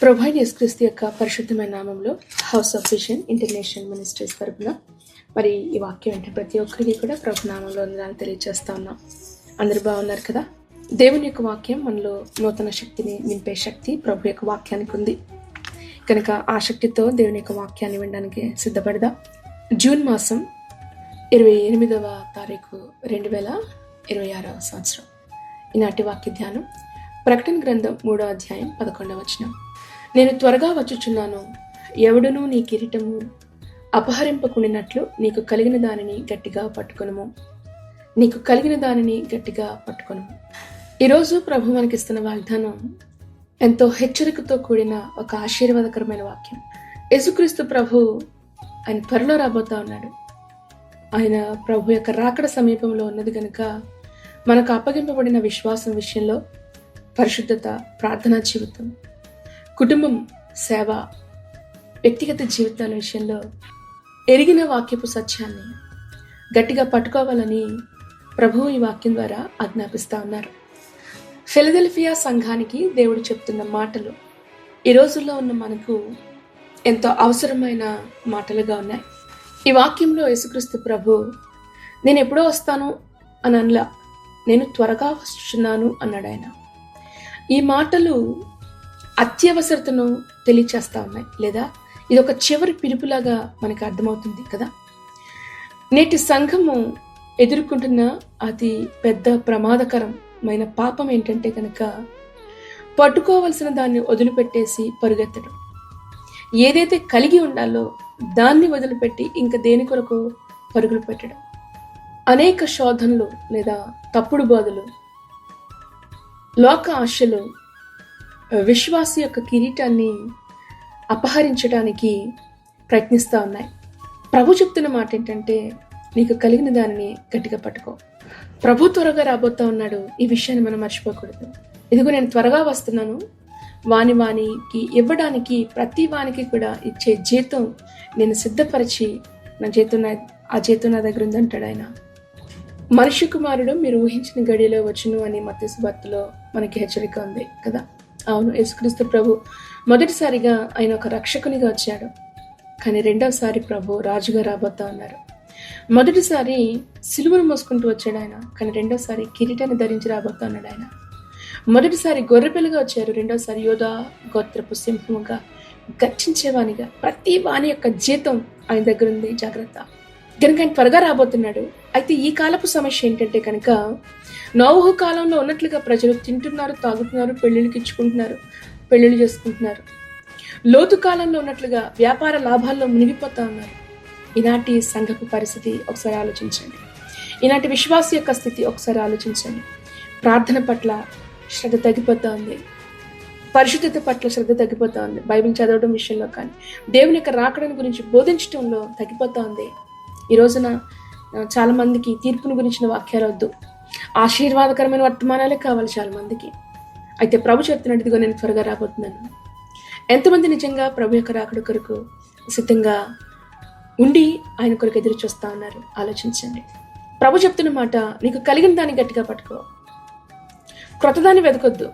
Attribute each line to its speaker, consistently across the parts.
Speaker 1: ప్రభు యేసుక్రీస్తు యొక్క పరిశుద్ధమైన నామంలో house of vision international ministries తరపున మరి ఈ వాక్యం అంటే ప్రతి ఒక్కరికి కూడా ప్రభు నామంలో ఉందని తెలియజేస్తా ఉన్నాం. అందరూ బాగున్నారు కదా? దేవుని యొక్క వాక్యం మనలో నూతన శక్తిని నింపే శక్తి ప్రభు యొక్క వాక్యానికి ఉంది కనుక ఆ శక్తితో దేవుని యొక్క వాక్యాన్ని వినడానికి సిద్ధపడదాం. జూన్ మాసం 28వ తారీఖు 2026వ సంవత్సరం. ఈనాటి వాక్య ధ్యానం ప్రకటన గ్రంథం 3వ అధ్యాయం 11వ వచనం. నేను త్వరగా వచ్చుచున్నాను, ఎవడునూ నీ కిరీటము అపహరింపకుండినట్లు నీకు కలిగిన దానిని గట్టిగా పట్టుకొనుము. నీకు కలిగిన దానిని గట్టిగా పట్టుకొనుము. ఈరోజు ప్రభు మనకిస్తున్న వాగ్దానం ఎంతో హెచ్చరికతో కూడిన ఒక ఆశీర్వాదకరమైన వాక్యం. యేసుక్రీస్తు ప్రభు ఆయన త్వరలో రాబోతా ఉన్నాడు. ఆయన ప్రభు యొక్క రాకడ సమీపంలో ఉన్నది కనుక మనకు అప్పగింపబడిన విశ్వాసం విషయంలో పరిశుద్ధత, ప్రార్థనా జీవితం, కుటుంబం, సేవ, వ్యక్తిగత జీవితాల విషయంలో ఎరిగిన వాక్యపు సత్యాన్ని గట్టిగా పట్టుకోవాలని ప్రభువు ఈ వాక్యం ద్వారా ఆజ్ఞాపిస్తా ఉన్నారు. ఫిలదెల్ఫియా సంఘానికి దేవుడు చెప్తున్న మాటలు ఈ రోజుల్లో ఉన్న మనకు ఎంతో అవసరమైన మాటలుగా ఉన్నాయి. ఈ వాక్యంలో యేసుక్రీస్తు ప్రభు నేను ఎప్పుడో వస్తాను అని అనలా, నేను త్వరగా వస్తున్నాను అన్నాడు ఆయన. ఈ మాటలు అత్యవసరతను తెలియచేస్తా ఉన్నాయి, లేదా ఇది ఒక చివరి పిలుపులాగా మనకు అర్థమవుతుంది కదా. నేటి సంఘము ఎదుర్కొంటున్న అతి పెద్ద ప్రమాదకరమైన పాపం ఏంటంటే కనుక పట్టుకోవలసిన దాన్ని వదిలిపెట్టేసి పరుగెత్తడం. ఏదైతే కలిగి ఉండాలో దాన్ని వదిలిపెట్టి ఇంకా దేని కొరకు పరుగులు పెట్టడం. అనేక శోధనలు లేదా తప్పుడు బోధలు, లోక ఆశలు విశ్వాసి యొక్క కిరీటాన్ని అపహరించడానికి ప్రయత్నిస్తూ ఉన్నాయి. ప్రభు చెప్తున్న మాట ఏంటంటే నీకు కలిగిన దానిని గట్టిగా పట్టుకో. ప్రభు త్వరగా రాబోతా ఉన్నాడు. ఈ విషయాన్ని మనం మర్చిపోకూడదు. ఇదిగో నేను త్వరగా వస్తున్నాను, వానికి ఇవ్వడానికి ప్రతి వానికి కూడా ఇచ్చే జీతం నేను సిద్ధపరిచి ఆ జీతం నా దగ్గర ఉందంటాడు ఆయన. మనిషి కుమారుడు మీరు ఊహించిన గడియలో వచ్చును అని మత్తయి సువార్తలో మనకి హెచ్చరిక ఉంది కదా. అవును, యేసుక్రీస్తు ప్రభు మొదటిసారిగా ఆయన ఒక రక్షకునిగా వచ్చాడు, కానీ రెండవసారి ప్రభు రాజుగా రాబోతా ఉన్నారు. మొదటిసారి సిలువను మోసుకుంటూ వచ్చాడు ఆయన, కానీ రెండోసారి కిరీటాన్ని ధరించి రాబోతా ఉన్నాడు ఆయన. మొదటిసారి గొర్రెపిల్లగా వచ్చారు, రెండోసారి యోధా గోత్రపు సింహముగా గర్జించేవానిగా. ప్రతి వాని యొక్క జీతం ఆయన దగ్గర ఉంది, జాగ్రత్త. కనుక ఆయన త్వరగా రాబోతున్నాడు. అయితే ఈ కాలపు సమస్య ఏంటంటే కనుక నోవహు కాలంలో ఉన్నట్లుగా ప్రజలు తింటున్నారు, తాగుతున్నారు, పెళ్లిళ్ళకి ఇచ్చుకుంటున్నారు, పెళ్లిళ్ళు చేసుకుంటున్నారు. లోతు కాలంలో ఉన్నట్లుగా వ్యాపార లాభాల్లో మునిగిపోతా ఉన్నారు. ఈనాటి సంఘపు పరిస్థితి ఒకసారి ఆలోచించండి. ఈనాటి విశ్వాస యొక్క స్థితి ఒకసారి ఆలోచించండి. ప్రార్థన పట్ల శ్రద్ధ తగ్గిపోతా ఉంది, పరిశుద్ధత పట్ల శ్రద్ధ తగ్గిపోతా ఉంది, బైబిల్ చదవడం విషయంలో కానీ దేవుని యొక్క రాకడని గురించి బోధించడంలో తగ్గిపోతా ఉంది. ఈ రోజున చాలా మందికి తీర్పుని గురించిన వాక్యాలు వద్దు, ఆశీర్వాదకరమైన వర్తమానాలే కావాలి చాలా మందికి. అయితే ప్రభు చెప్తున్నట్టు ఇదిగో నేను త్వరగా రాబోతున్నాను. ఎంతమంది నిజంగా ప్రభు యొక్క రాకడ కొరకు సిద్ధంగా ఉండి ఆయన కొరకు ఎదురు చూస్తా ఉన్నారు? ఆలోచించండి. ప్రభు చెప్తున్న మాట, నీకు కలిగిన దాన్ని గట్టిగా పట్టుకో, క్రొత్తదాన్ని వెతకొద్దు.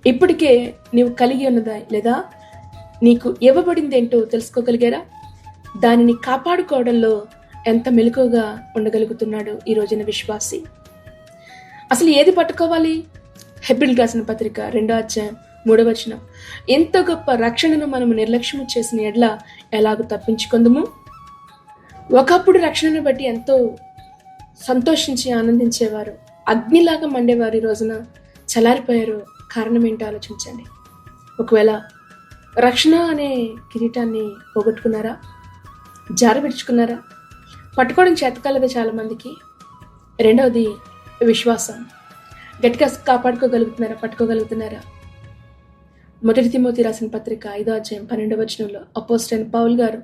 Speaker 1: ఇప్పటికే నీవు కలిగి ఉన్నదా లేదా నీకు ఇవ్వబడింది ఏంటో తెలుసుకోగలిగారా? దానిని కాపాడుకోవడంలో ఎంత మెలకువగా ఉండగలుగుతున్నాడు ఈ రోజున విశ్వాసి. అసలు ఏది పట్టుకోవాలి? హెబ్రీయులకు రాసిన పత్రిక 2వ అధ్యాయం 3వ వచనం. ఎంత గొప్ప రక్షణను మనము నిర్లక్ష్యం చేసిన ఎడ్ల ఎలాగూ తప్పించుకుందుము. ఒకప్పుడు రక్షణను బట్టి ఎంతో సంతోషించి ఆనందించేవారు, అగ్నిలాగా మండేవారు, ఈ రోజున చల్లారిపోయారు. కారణం ఏంటో ఆలోచించండి. ఒకవేళ రక్షణ అనే కిరీటాన్ని పోగొట్టుకున్నారా? జారబిడ్చుకున్నారా? పట్టుకోవడం చేతకాలదా చాలా మందికి. రెండవది విశ్వాసం. గట్టిగా కాపాడుకోగలుగుతున్నారా? పట్టుకోగలుగుతున్నారా? మొదటి తిమోతి రాసిన పత్రిక 5వ అధ్యాయం 12వ వచనంలో అపోస్తలుడైన పౌలు గారు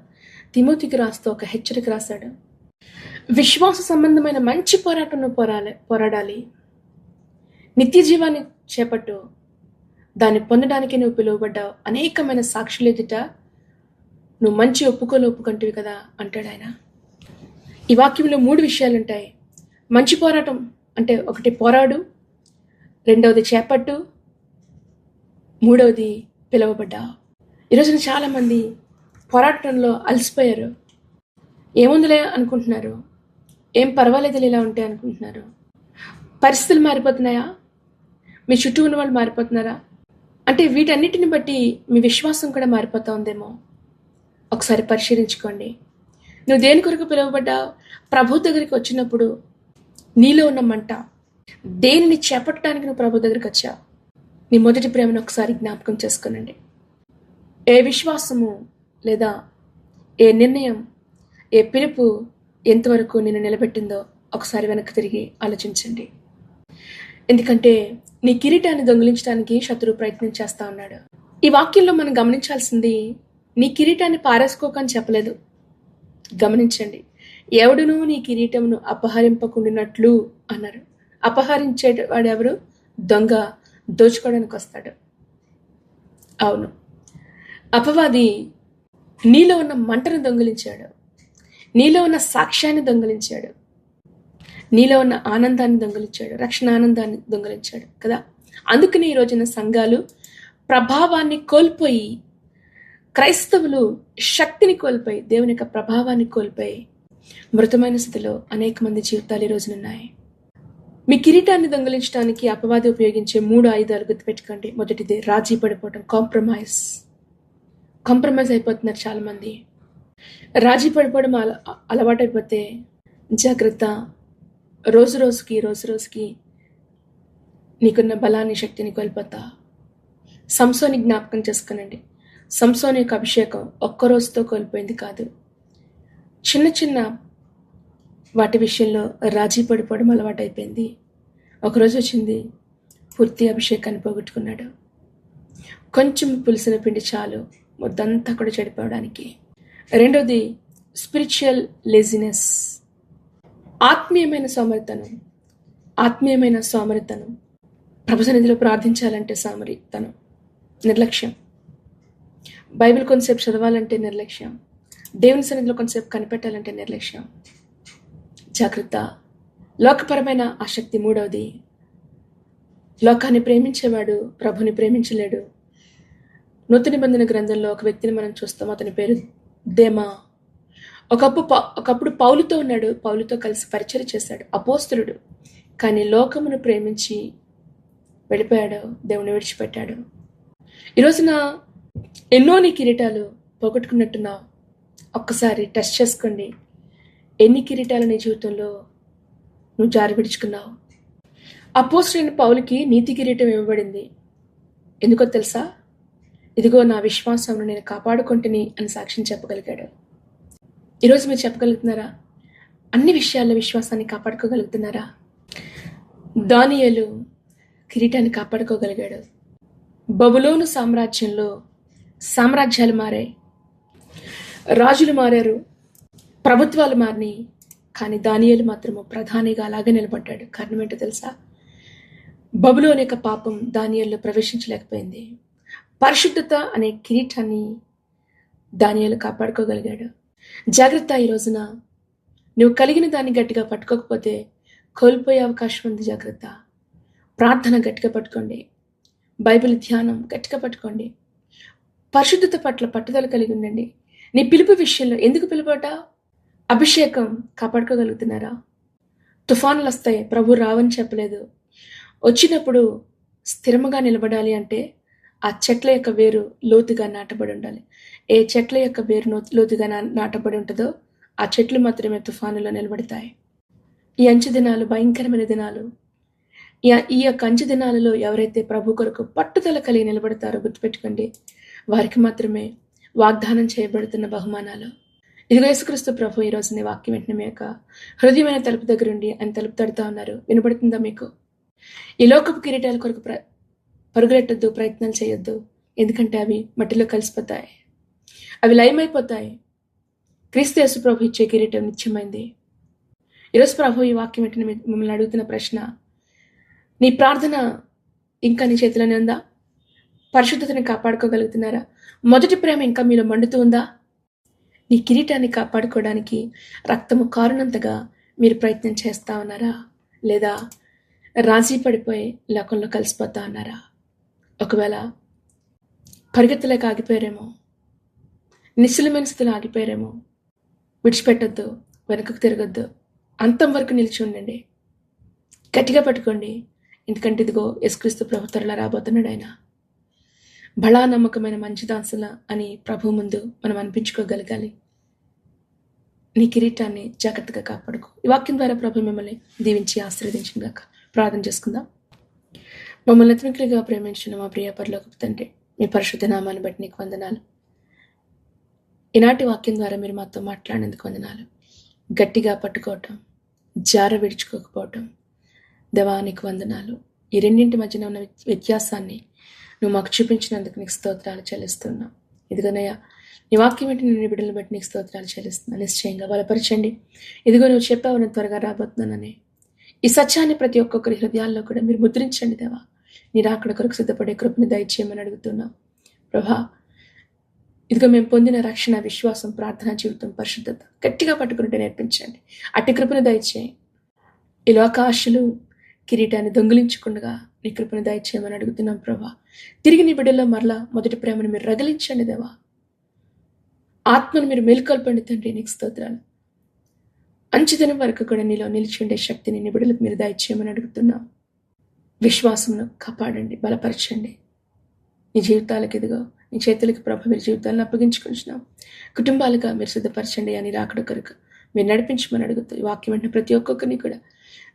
Speaker 1: తిమోతికి రాస్తూ ఒక హెచ్చరిక రాశాడు. విశ్వాస సంబంధమైన మంచి పోరాటం పోరాడాలి, నిత్య జీవాన్ని చేపట్టు, దాన్ని పొందడానికి నువ్వు పిలువబడ్డావు, అనేకమైన సాక్షులు ఎదుట నువ్వు మంచి ఒప్పుకుంటివి కదా అంటాడు ఆయన. ఈ వాక్యంలో 3 విషయాలు ఉంటాయి. మంచి పోరాటం అంటే ఒకటి పోరాడు, రెండవది చేపట్టు, మూడవది పిలువబడ్డావు. ఈరోజున చాలామంది పోరాటంలో అలసిపోయారు. ఏముందిలే అనుకుంటున్నారు, ఏం పర్వాలేదులే ఇలా ఉంటే అనుకుంటున్నారు. పరిస్థితులు మారిపోతున్నాయా? మీ చుట్టూ ఉన్న వాళ్ళు మారిపోతున్నారా? అంటే వీటన్నిటిని బట్టి మీ విశ్వాసం కూడా మారిపోతా ఉందేమో. ఒకసారి పరిశీలించుకోండి. నువ్వు దేని కొరకు పిలువబడ్డావు? ప్రభు దగ్గరికి వచ్చినప్పుడు నీలో ఉన్న మంట, దేనిని చేపట్టడానికి నువ్వు ప్రభు దగ్గరికి వచ్చావు? నీ మొదటి ప్రేమను ఒకసారి జ్ఞాపకం చేసుకునండి. ఏ విశ్వాసము లేదా ఏ నిర్ణయం, ఏ పిలుపు ఎంతవరకు నిన్ను నిలబెట్టిందో ఒకసారి వెనక్కి తిరిగి ఆలోచించండి. ఎందుకంటే నీ కిరీటాన్ని దొంగిలించడానికి శత్రువు ప్రయత్నం చేస్తా ఉన్నాడు. ఈ వాక్యంలో మనం గమనించాల్సింది, నీ కిరీటాన్ని పారేసుకోకని చెప్పలేదు. గమనించండి, ఎవడును నీ కిరీటమును అపహరింపకుండినట్లు అన్నారు. అపహరించేవాడు ఎవరు? దొంగ, దోచుకోవడానికి వస్తాడు. అవును, అపవాది నీలో ఉన్న మంటను దొంగిలించాడు, నీలో ఉన్న సాక్ష్యాన్ని దొంగిలించాడు, నీలో ఉన్న ఆనందాన్ని దొంగిలించాడు, రక్షణ ఆనందాన్ని దొంగిలించాడు కదా. అందుకని ఈ రోజున సంఘాలు ప్రభావాన్ని కోల్పోయి, క్రైస్తవులు శక్తిని కోల్పోయి, దేవుని యొక్క ప్రభావాన్ని కోల్పోయి మృతమైన స్థితిలో అనేక మంది జీవితాలు ఈ రోజునున్నాయి. మీ కిరీటాన్ని దొంగిలించడానికి అపవాది ఉపయోగించే 3 ఆయుధాలు గుర్తుపెట్టుకోండి. మొదటిది రాజీ పడిపోవటం, కాంప్రమైజ్ అయిపోతున్నారు చాలామంది. రాజీ పడిపోవడం అలవాటైపోతే జాగ్రత్త. రోజు రోజుకి నీకున్న బలాన్ని, శక్తిని కోల్పోతా. సంసోని జ్ఞాపకం చేసుకునండి. సంసోని యొక్క అభిషేకం ఒక్కరోజుతో కోల్పోయింది కాదు. చిన్న చిన్న వాటి విషయంలో రాజీ పడిపోవడం అలవాటైపోయింది. ఒకరోజు వచ్చింది, పూర్తి అభిషేకాన్ని పోగొట్టుకున్నాడు. కొంచెం పులిసిన పిండి చాలు ముద్దంతా కూడా చెడిపోవడానికి. రెండోది స్పిరిచువల్ లేజినెస్, ఆత్మీయమైన సోమరితనం. ప్రభు సన్నిధిలో ప్రార్థించాలంటే సోమరితనం, నిర్లక్ష్యం. బైబిల్ కొంతసేపు చదవాలంటే నిర్లక్ష్యం, దేవుని సన్నిధిలో కొంతసేపు కనిపెట్టాలంటే నిర్లక్ష్యం. జాగ్రత్త. లోకపరమైన ఆసక్తి మూడవది. లోకాన్ని ప్రేమించేవాడు ప్రభుని ప్రేమించలేడు. నూతన నిబంధన గ్రంథంలో ఒక వ్యక్తిని మనం చూస్తాం, అతని పేరు దేమా. ఒకప్పుడు పౌలుతో ఉన్నాడు, పౌలుతో కలిసి పరిచయం చేశాడు, అపోస్తలుడు. కానీ లోకమును ప్రేమించి వెళ్ళిపోయాడు, దేవుని విడిచిపెట్టాడు. ఈరోజున ఎన్నో నీ కిరీటాలు పోగొట్టుకున్నట్టున్నావు. ఒక్కసారి టెస్ట్ చేసుకోండి, ఎన్ని కిరీటాలు నీ జీవితంలో నువ్వు జారి విడుచుకున్నావు. అపోస్తలుడైన పౌలుకి నీతి కిరీటం ఇవ్వబడింది. ఎందుకో తెలుసా? ఇదిగో నా విశ్వాసమును నేను కాపాడుకుంటుని అని సాక్ష్యం చెప్పగలిగాడు. ఈరోజు మీరు చెప్పగలుగుతున్నారా? అన్ని విషయాల్లో విశ్వాసాన్ని కాపాడుకోగలుగుతున్నారా? దానియేలు కిరీటాన్ని కాపాడుకోగలిగాడు. బబులోను సామ్రాజ్యంలో సామ్రాజ్యాలు మారాయి, రాజులు మారారు, ప్రభుత్వాలు మారినాయి. కానీ దానియేలు మాత్రము ప్రధానిగా అలాగే నిలబడ్డాడు. కారణం ఏంటో తెలుసా? బబులోను యొక్క పాపం దానియేలులో ప్రవేశించలేకపోయింది. పరిశుద్ధత అనే కిరీటాన్ని దానియేలు కాపాడుకోగలిగాడు. జాగ్రత్త. ఈ రోజున నువ్వు కలిగిన దాన్ని గట్టిగా పట్టుకోకపోతే కోల్పోయే అవకాశం ఉంది. జాగ్రత్త. ప్రార్థన గట్టిగా పట్టుకోండి, బైబిల్ ధ్యానం గట్టిగా పట్టుకోండి, పరిశుద్ధత పట్ల పట్టుదల కలిగి ఉండండి. నీ పిలుపు విషయంలో ఎందుకు పిలుపట? అభిషేకం కాపాడుకోగలుగుతున్నారా? తుఫానులు వస్తాయి, ప్రభు రావని చెప్పలేదు. వచ్చినప్పుడు స్థిరముగా నిలబడాలి అంటే ఆ చెట్ల యొక్క వేరు లోతుగా నాటబడి ఉండాలి. ఏ చెట్ల యొక్క వేరు లోతుగా నాటబడి ఉంటుందో ఆ చెట్లు మాత్రమే తుఫానులో నిలబడతాయి. ఈ అంచె దినాలు భయంకరమైన దినాలు. ఈ యొక్క అంచె దినాలలో ఎవరైతే ప్రభు కొరకు పట్టుదల కలిగి నిలబడతారో గుర్తుపెట్టుకోండి, వారికి మాత్రమే వాగ్దానం చేయబడుతున్న బహుమానాలు. ఇదిగో యేసుక్రీస్తు ప్రభు ఈరోజు నీ వాక్యం వెంటనే మీ యొక్క హృదయమైన తలుపు దగ్గరుండి ఆయన తలుపు తడుతూ ఉన్నారు. వినబడుతుందా మీకు? ఈ లోకపు కిరీటాల కొరకు పరుగులెట్టద్దు, ప్రయత్నాలు చేయొద్దు. ఎందుకంటే అవి మట్టిలో కలిసిపోతాయి, అవి లయమైపోతాయి. క్రీస్తు యేసు ప్రభు ఇచ్చే కిరీటం నిత్యమైంది. ఈరోజు ప్రభు ఈ వాక్యం వెంటనే మిమ్మల్ని అడుగుతున్న ప్రశ్న, నీ ప్రార్థన ఇంకా నీ చేతిలోనే ఉందా? పరిశుద్ధతని కాపాడుకోగలుగుతున్నారా? మొదటి ప్రేమ ఇంకా మీలో మండుతూ ఉందా? నీ కిరీటాన్ని కాపాడుకోవడానికి రక్తము కారునంతగా మీరు ప్రయత్నం చేస్తా ఉన్నారా? లేదా రాజీ పడిపోయి లోకంలో కలిసిపోతా ఉన్నారా? ఒకవేళ పరిగెత్తలేక ఆగిపోయారేమో, నిశ్చలమైన స్థితిలో ఆగిపోయారేమో. విడిచిపెట్టొద్దు, వెనకకు తిరగొద్దు, అంతం వరకు నిలిచి ఉండండి. గట్టిగా పట్టుకోండి. ఎందుకంటే ఇదిగో యేసుక్రీస్తు ప్రభు త్వరలో రాబోతున్నాడు. ఆయన బలా నమ్మకమైన మంచి దాసుల అని ప్రభు ముందు మనం అనిపించుకోగలగాలి. నీ కిరీటాన్ని జాగ్రత్తగా కాపాడుకో. ఈ వాక్యం ద్వారా ప్రభు మిమ్మల్ని దీవించి ఆశీర్వదించిన గాక. ప్రార్థన చేసుకుందాం. మమ్మల్ని అతిమిక్కిలిగా ప్రేమించిన మా ప్రియ పరలోకపు తండ్రి, మీ పరిశుద్ధ నామాన్ని బట్టి నీకు వందనాలు. ఈనాటి వాక్యం ద్వారా మీరు మాతో మాట్లాడినందుకు వందనాలు. గట్టిగా పట్టుకోవటం, జార విడుచుకోకపోవటం, దేవానికి వందనాలు. ఈ రెండింటి మధ్యన ఉన్న వ్యత్యాసాన్ని నువ్వు మాకు చూపించినందుకు నీకు స్తోత్రాలు చెల్లిస్తున్నావు. ఇదిగోనయ్యా, నీ వాక్యం ఏంటి నేను బిడ్డలను బట్టి నీకు స్తోత్రాలు చెల్లిస్తున్నాను. నిశ్చయంగా బలపరచండి. ఇదిగో నువ్వు చెప్పావు నేను త్వరగా రాబోతున్నానని. ఈ సత్యాన్ని ప్రతి ఒక్కొక్కరి హృదయాల్లో కూడా మీరు ముద్రించండి దేవా. నీ రాకడ కొరకు సిద్ధపడే కృపని దయచేయమని అడుగుతున్నావు ప్రభా. ఇదిగో మేము పొందిన రక్షణ, విశ్వాసం, ప్రార్థన జీవితం, పరిశుద్ధత గట్టిగా పట్టుకుంటే నేర్పించండి. అట్టి కృపను దయచేయి. ఈ లోకాశలు కిరీటాన్ని దొంగిలించకుండా నీ కృపను దయచేయమని అడుగుతున్నాం ప్రభా. తిరిగి నీ బిడ్డల్లో మరలా మొదటి ప్రేమను మీరు రగిలించండి దేవా. ఆత్మను మీరు మేలుకొల్పండి తండ్రి. నీకు స్తోత్రాలు. అంచుదినం వరకు కూడా నీలో నిలిచి ఉండే శక్తిని నీ బిడ్డలకు మీరు దయచేయమని అడుగుతున్నాం. విశ్వాసమును కాపాడండి, బలపరచండి. నీ జీవితాలకు ఇదిగో నీ చేతులకి ప్రభు మీరు జీవితాలను అప్పగించుకుంటున్నాం. కుటుంబాలుగా మీరు సిద్ధపరచండి అని రాకడ కొరకు మీరు నడిపించమని అడుగుతూ ఈ వాక్యం వెంటనే ప్రతి ఒక్కొక్కరిని కూడా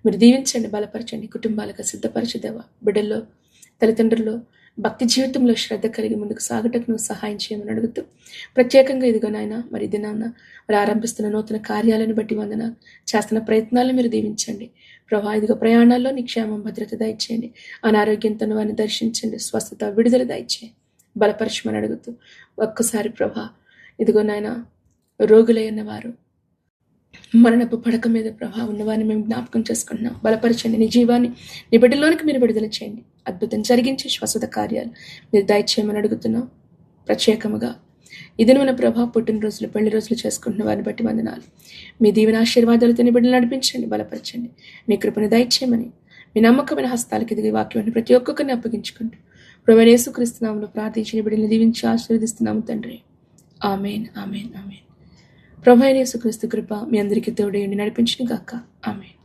Speaker 1: మీరు దీవించండి, బలపరచండి. కుటుంబాలుగా సిద్ధపరచదేవా. బిడ్డల్లో, తల్లిదండ్రుల్లో భక్తి జీవితంలో శ్రద్ధ కలిగి ముందుకు సాగటకు నువ్వు సహాయం చేయమని అడుగుతూ ప్రత్యేకంగా ఇదిగో నాయన మరి దినాన్న మరి ఆరంభిస్తున్న నూతన కార్యాలను బట్టి వందన చేస్తున్న ప్రయత్నాలను మీరు దీవించండి ప్రభా. ఇదిగో ప్రయాణాల్లో నీ క్షేమం, భద్రత దయచేయండి. అనారోగ్యంతో వారిని దర్శించండి, స్వస్థత, విడుదల దయచేయండి, బలపరచమని అడుగుతూ ఒక్కసారి ప్రభా ఇదిగో నాయన రోగులైన వారు, మరణపు పడక మీద ప్రభా ఉన్నవారిని మేము జ్ఞాపకం చేసుకుంటున్నాం. బలపరచండి. నీ జీవాన్ని నీ బిడ్డలోనికి మీరు విడుదల చేయండి. అద్భుతం జరిగించే స్వస్థత కార్యాలు మీరు దయచేయమని అడుగుతున్నాం. ప్రత్యేకముగా ఇది మన ప్రభా పుట్టినరోజులు, పెళ్లి రోజులు చేసుకుంటున్న వారిని బట్టి వందనాలు. మీ దీవెన ఆశీర్వాదాలతో నీ బిడ్డలు నడిపించండి, బలపరచండి. నీ కృపను దయచేయమని మీ నమ్మకమైన హస్తాలకి ఎదిగే వాక్యాన్ని ప్రతి ఒక్కొక్కరిని అప్పగించుకుంటూ ప్రభువైన యేసుక్రీస్తు నామములో ప్రార్థించిన బిడ్డలను దీవించి ఆశీర్వదిస్తున్నాము తండ్రి. ఆమేన్, ఆమేన్, ఆమేన్. ప్రభువైన యేసుక్రీస్తు కృప మీ అందరికీ తోడై ఉండి నడిపించును గాక. ఆమేన్.